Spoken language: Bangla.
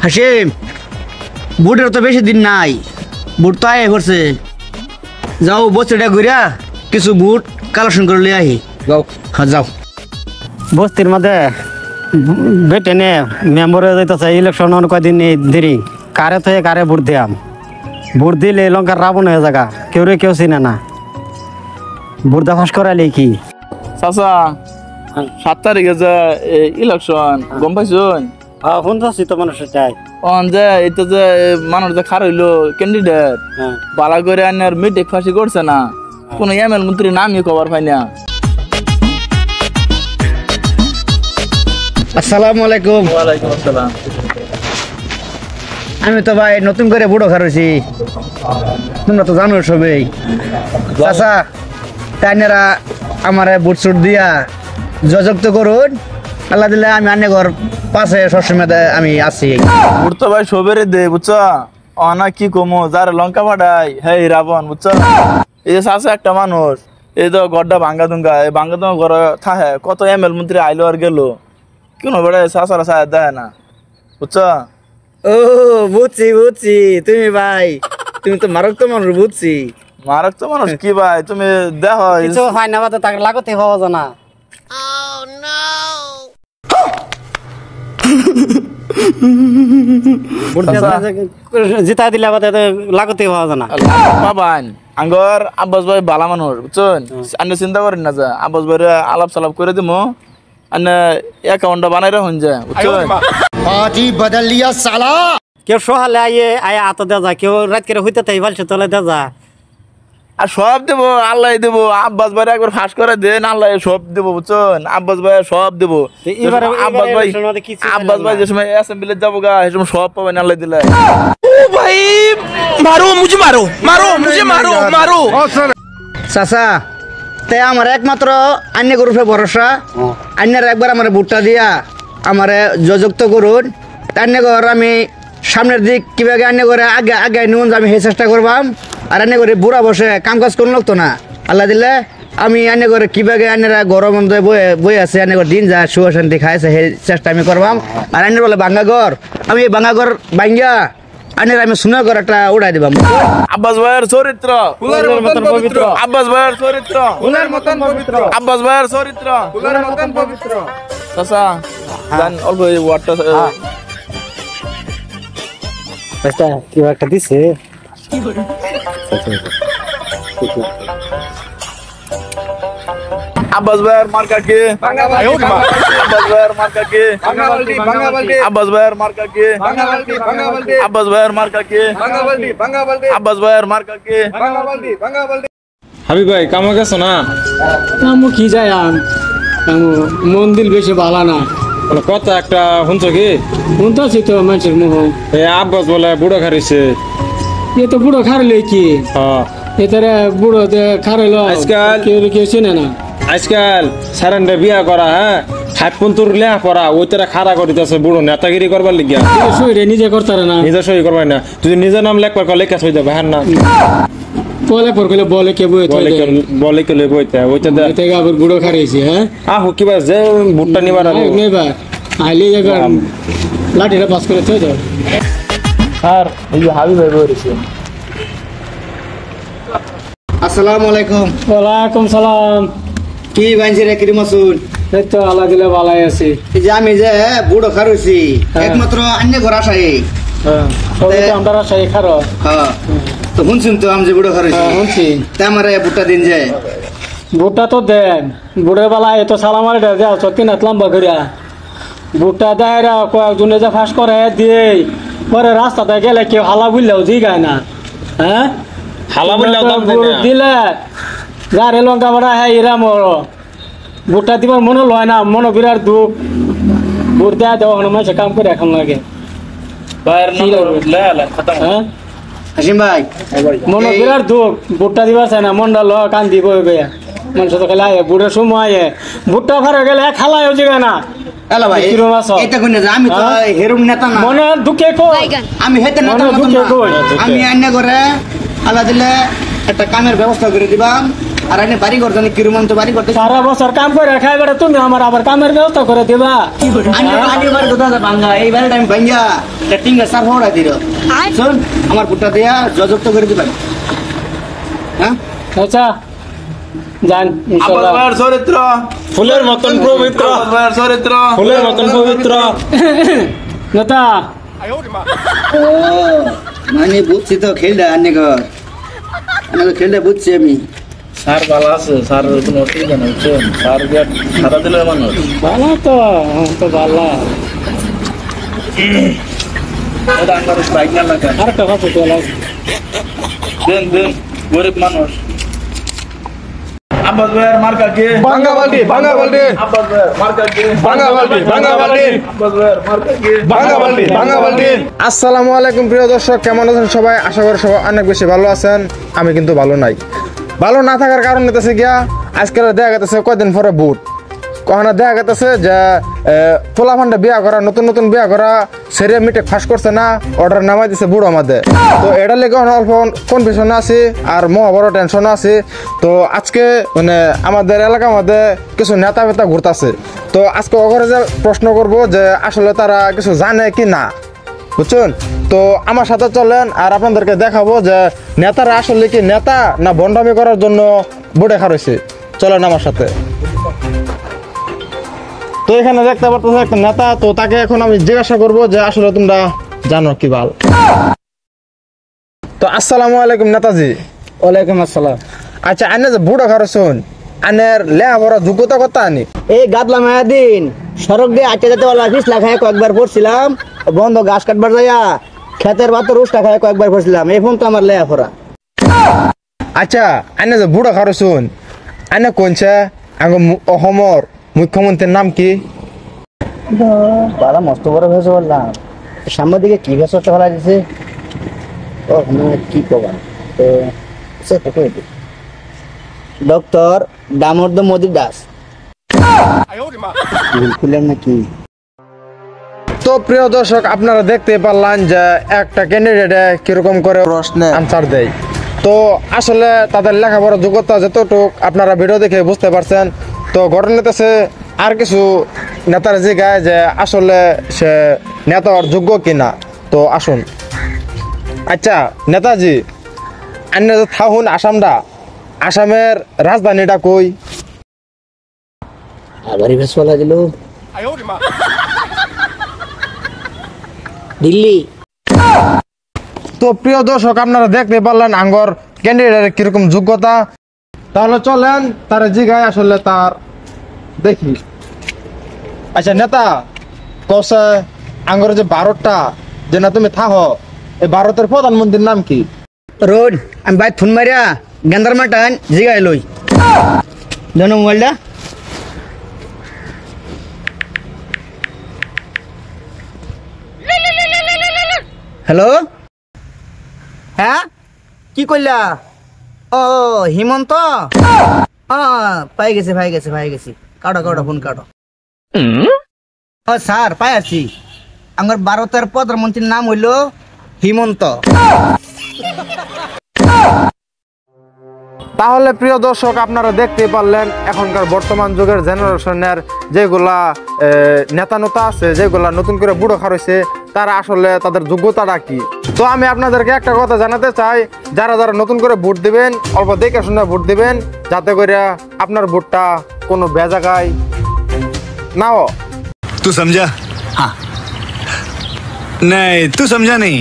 হাসিম, বুটের তো বেশি দিন নাই, বুট তো আয় করছে। যাও বস্তিটা ঘুরিয়া কিছু বুট কালেকশন করে লিয়ে আহি। যাও, হ্যাঁ যাও। বস্তির মধ্যে বেটে নে মেম্বার হয়ে যাইতেছে, ইলেকশন কয়দিন দেরি, কারে তো কারে ভোট দিয়াম। ভোট দিলে লঙ্কার রাবণ হয়ে জায়গা, কেউ রে কেউ চিনে না। ভোট দা ফাঁস করাইলে কি চাচা 7 তারিখে যে ইলেকশন গম পাইছুন? ফোন চাচ্ছি তো মানুষের চাই যে এটা যে মানুষ যে খার হইলো ক্যান্ডিডেট বালা করে আনার মিটিং ফাঁসি করছে না, কোন এমএল মন্ত্রী নামই খবর পাই না। আসসালামু আলাইকুম। ওয়ালাইকুম আসসালাম। আমি তো ভাই নতুন করে বুড়ো খারছি, তোমরা তো জানো সবাই। চাচা তাইনারা আমার বুট সুট দিয়া যুক্ত করুন, আল্লাহ দিলে আমি আনে ঘর পাশে সবসময় আমি আছি। বুট তো ভাই সবেরে দে বুঝছ, অনা কি কমো যার লঙ্কা ফাটাই হে রাবণ বুঝছ। এই যে চাচা একটা মানুষ, এই তো গড্ডা ভাঙ্গা দুঙ্গা, এই ভাঙ্গা দুঙ্গা ঘর থাহে কত এমএল মন্ত্রী আইলো আর গেল, কেন বেড়ে চাচারা চায় দেয় না বুঝছ। ও বুঝছি বুঝছি, তুমি ভাই তুমি তো মারক তো মানুষ, বুঝছি। মারক তো মানুষ কি ভাই, তুমি দেখো কিছু হয় না, তাকে লাগতে পাওয়া যায় না। জিতা দিলে লাগতে পাওয়া যায় না। পাবান আঙ্গর আব্বাস ভাই বালা মানুষ বুঝছেন, আপনি চিন্তা করেন না, যে আব্বাস ভাই আলাপ সালাপ করে দিব, আপনি অ্যাকাউন্টটা বানাই রাখুন যে বুঝছেন। বদল লিয়া সালা। কেউ সহালে আয়ে আত দেওয়া যায়, কেউ রাত করে হইতে তাই ভালছে তোলে দেওয়া যায়। আর সব দেবো, আল্লাহ দেবো। আব্বাস ভাই একবার ফাঁস করে দেন, আল্লাহ সব দেবো বুঝছেন। আব্বাস ভাই সব দেবো। আব্বাস ভাই যে সময় অ্যাসেম্বলি যাবো গা, সে সময় সব পাবেন আল্লাহ দিলে। ओ भाई मारो मुझे, मारो मारो मुझे, मारो मारो। চাচা তাই আমার একমাত্র আন্য গ্রুপে ভরসা, আন্যের একবার আমার বুটটা দিয়া আমার যুক্ত করুন। আন্য ঘর আমি সামনের দিক কিভাবে আন্য করে আগে আগে নুন আমি সেই চেষ্টা করবাম। আর আন্য করে বুড়া বসে কাম কাজ করুন লাগতো না, আল্লাহ দিলে আমি আন্য করে কিভাবে আন্যরা গরম বই আছে, আন্য করে দিন যা সুখ শান্তি খাইছে সেই চেষ্টা আমি করবাম। আর আন্যের বলে ভাঙ্গা ঘর, আমি এই ভাঙ্গা ঘর ভাঙ্গা আন্যের আমি সোনার ঘর একটা উড়াই দিবাম। আব্বাস ভাইয়ের চরিত্র ফুলের মতন পবিত্র, আব্বাস ভাইয়ের চরিত্র ফুলের মতন পবিত্র, আব্বাস ভাইয়ের চরিত্র ফুলের মতন পবিত্র। চাচা জান অল্প এই ওয়ার্ডটা কি একটা দিছে। আব্বাস ভাইয়ের মার্কা কে? আব্বাস ভাইয়ের মার্কা কে? আব্বাস ভাইয়ের মার্কা কে? আব্বাস ভাইয়ের মার্কা কে? আব্বাস ভাইয়ের মার্কা কে? হাবিব ভাই কামে গেছো না? কামু কি যায় আম কামু মন্দির বেশি ভালো না। কথা একটা শুনছো কি? শুনতেছি তো মানুষের মুখ, এই আব্বাস বলে বুড়ো খারিছে। এ তো বুড়ো খারলে কি এতারে বুড়ো খারলো আজকাল কেউ চেনে না। আজকাল সারেন্ডে বিয়া করা, হ্যাঁ হাতপুন্তুর লেহা পড়া ওই তারা খাড়া করিতেছে বুড়ো নেতাগিরি করবার লিগিয়া। সইরে নিজে করতারে না, নিজে সই করবাই না, তুই নিজের নাম লেখবার কলে লেখা সই দেবে, হ্যাঁ না বলে পর কইলে বলে কে বই বলে কে লইব ওইটা ওইটা থেকে আবার বুড়ো খারাইছি। হ্যাঁ আহ কিবা যে ভুট্টা নিবার নেবা আইলে একবার লাঠিটা পাস করে থই দাও। আর এই যে হাবিব ভাই বলেছে। আসসালামু আলাইকুম। ওয়ালাইকুম সালাম। কি বানছি রে কিরিমাসুল? এই তো আল্লাহ দিলে ভালাই আছি। এই যে আমি যে বুড়ো খারছি একমাত্র আন্য ঘর আসাই। আমরা রাসাই খারো। হ্যাঁ তো শুনছেন তো আমি যে বুড়ো খারছি, শুনছি। তা আমার বুটটা দিন যে বুটটা তো দেন, বুড়ের বেলা এত সালাম আরে দেওয়া সত্যি না লম্বা করিয়া বুটটা দেয় কয়েকজনে যে ফাঁস করে দিয়ে পরে রাস্তাতে গেলে কেউ হালা বুঝলেও জিগায় না। হ্যাঁ হালা বললেও দাম দিলে যারে লঙ্কা বাড়া হ্যাঁ এরা মর বুটটা দিবার মনে লয় না, মনে বিরাট দুঃখ। বুট দেয়া দেওয়া মানুষের কাম করে এখন লাগে। হ্যাঁ হাসিম ভাই মনে বিরাট দুঃখ, বুটটা দিবার চাই না, মনটা ল কান দিব মানুষ তো খেলে আয়ে বুটের সময় আয়ে বুটটা ফারে গেলে খালায়ও জিগায় না। এলা ভাই কিরম আছো? এটা কোন আমি তো হেরুম নেতা না, মনে দুঃখে কই আমি হেতে নেতা মনে দুঃখে কই আমি আন্য করে আল্লাহ দিলে একটা কামের ব্যবস্থা করে দিবাম। আর আইনে বাড়ি করতেন কিরকম তো বাড়ি করতে সারা বছর কাম করে খাই বেড়া তুমি আমার আবার কামের ব্যবস্থা করে দিবা আনি বার কথা ভাঙ্গা এইবার টাইম ভাঙ্গা টিঙ্গা সার ফোড়া দিল শোন আমার বুটটা দিয়া যুক্ত করে দিবেন হ্যাঁ আচ্ছা জান আব্বাস ইনশাআল্লাহ ভাইয়ের চরিত্র ফুলের মতন পবিত্র, আব্বাস ভাইয়ের চরিত্র ফুলের মতন পবিত্র। নেতা ও মানে বুঝছি তো খেলটা আনে ঘর আমি তো খেলটা বুঝছি আমি স্যার ভালো আছে স্যার কোনো অসুবিধা নেই বুঝছেন স্যার বিরাট সাদা দিলের মানুষ ভালো তো তো ভালো এটা আমার বাইক না লাগে আরেকটা কথা চলে দেন দেন গরিব মানুষ আব্বাস ভাইয়ের মার্কা কে ভাঙ্গা বালতি, ভাঙ্গা বালতি, আব্বাস ভাইয়ের মার্কা কে ভাঙ্গা বালতি, ভাঙ্গা বালতি, আব্বাস ভাইয়ের মার্কা কে ভাঙ্গা বালতি, ভাঙ্গা বালতি। আসসালামু আলাইকুম প্রিয় দর্শক, কেমন আছেন সবাই? আশা করি সবাই অনেক বেশি ভালো আছেন। আমি কিন্তু ভালো নাই। ভালো না থাকার কারণ হইতেছে গিয়া আজকাল দেখা গেছে কয়দিন পরে বুট কখনো দেখা গেছে যে পোলা ফান্ডে বিয়া করা নতুন নতুন বিয়া করা সেরে মিটে ফাঁস করছে না, অর্ডার নামাই দিছে বুড়ো আমাদের। তো এটা লেগে অল্প কনফিউশন আছি আর মহা বড় টেনশন আছি। তো আজকে মানে আমাদের এলাকার মধ্যে কিছু নেতা ফেতা ঘুরতেছে। তো আজকে ওখানে যে প্রশ্ন করব যে আসলে তারা কিছু জানে কি না, বুঝছেন? তো আমার সাথে চলেন আর আপনাদেরকে দেখাবো যে নেতারা আসলে কি নেতা না বন্ডামি করার জন্য বোর্ডে খারইছে। চলেন আমার সাথে। তো এখানে দেখতে পাচ্ছেন একটা নেতা, তো তাকে এখন আমি জিজ্ঞাসা করব যে আসলে তোমরা জানো কি বাল। তো আসসালামু আলাইকুম নেতাজি। ওয়ালাইকুম আসসালাম আচ্ছা, আনে যে বুড়ো খারইছুন আনের লেয়া বড় যোগ্যতা কত আনি? এই গাদলা মায়াদিন সড়ক দিয়ে আটকে যেতে বলা 20 লাখ কয়েকবার পড়ছিলাম, বন্ধ ঘাস কাটবার যাইয়া ক্ষেতের বাতো রুশ টাকা কয়েকবার পড়ছিলাম, এই ফোন তো আমার লেয়া ফোরা। আচ্ছা, আনে যে বুড়ো খারইছুন আনে কোনছে আঙ্গ অসমৰ মুখ্যমন্ত্রীর নাম কি? বাবা মস্ত বড় ভেসে বললাম, সামনের দিকে কি ভেসে ফেলা দিছে ও কি কবা। তো ডক্টর দামোদর মোদি দাস খুললেন নাকি? তো প্রিয় দর্শক, আপনারা দেখতে পারলেন যে একটা ক্যান্ডিডেটে কিরকম করে প্রশ্নে আনসার দেয়। তো আসলে তাদের লেখাপড়ার যোগ্যতা যতটুক আপনারা ভিডিও দেখে বুঝতে পারছেন। তো ঘটনাতেছে আর কিছু নেতার জিগায় যে আসলে সে নেতার যোগ্য কিনা। তো আসুন। আচ্ছা নেতাজি, আন্নে যে থাকুন আসামটা, আসামের রাজধানীটা কই? আবারই ভেসে ফেলা দিল দিল্লি। তো প্রিয় দর্শক, আপনারা দেখতে পারলেন আঙ্গর ক্যান্ডিডেটের কিরকম যোগ্যতা। তাহলে চলেন তার জিগায় আসলে তার দেখি। আচ্ছা নেতা, কসে আঙ্গর যে ভারতটা যে না তুমি থাকো, এই ভারতের প্রধানমন্ত্রীর নাম কি? রোড আমি বাইক ফোন মারিয়া গেন্দার মাটান জিগাই লই জানো মোবাইলটা। হ্যালো, হ্যাঁ কি কইলা? ও হিমন্ত, পাই গেছি কাটো ফোন কাটো। ও স্যার পাই আছি, আমার ভারতের প্রধানমন্ত্রীর নাম হইল হিমন্ত। তাহলে প্রিয় দর্শক, আপনারা দেখতে পারলেন এখনকার বর্তমান যুগের জেনারেশনের যেগুলা নেতা আছে, যেগুলা নতুন করে বুড়ো খারইছে, তারা আসলে তাদের যোগ্যতাটা কি। তো আমি আপনাদেরকে একটা কথা জানাতে চাই, যারা যারা নতুন করে ভোট দিবেন অল্প দেখে শুনে ভোট দিবেন, যাতে করে আপনার ভোটটা কোনো বেজাগায় নাও। तू समझा? हाँ नहीं, तू समझा नहीं।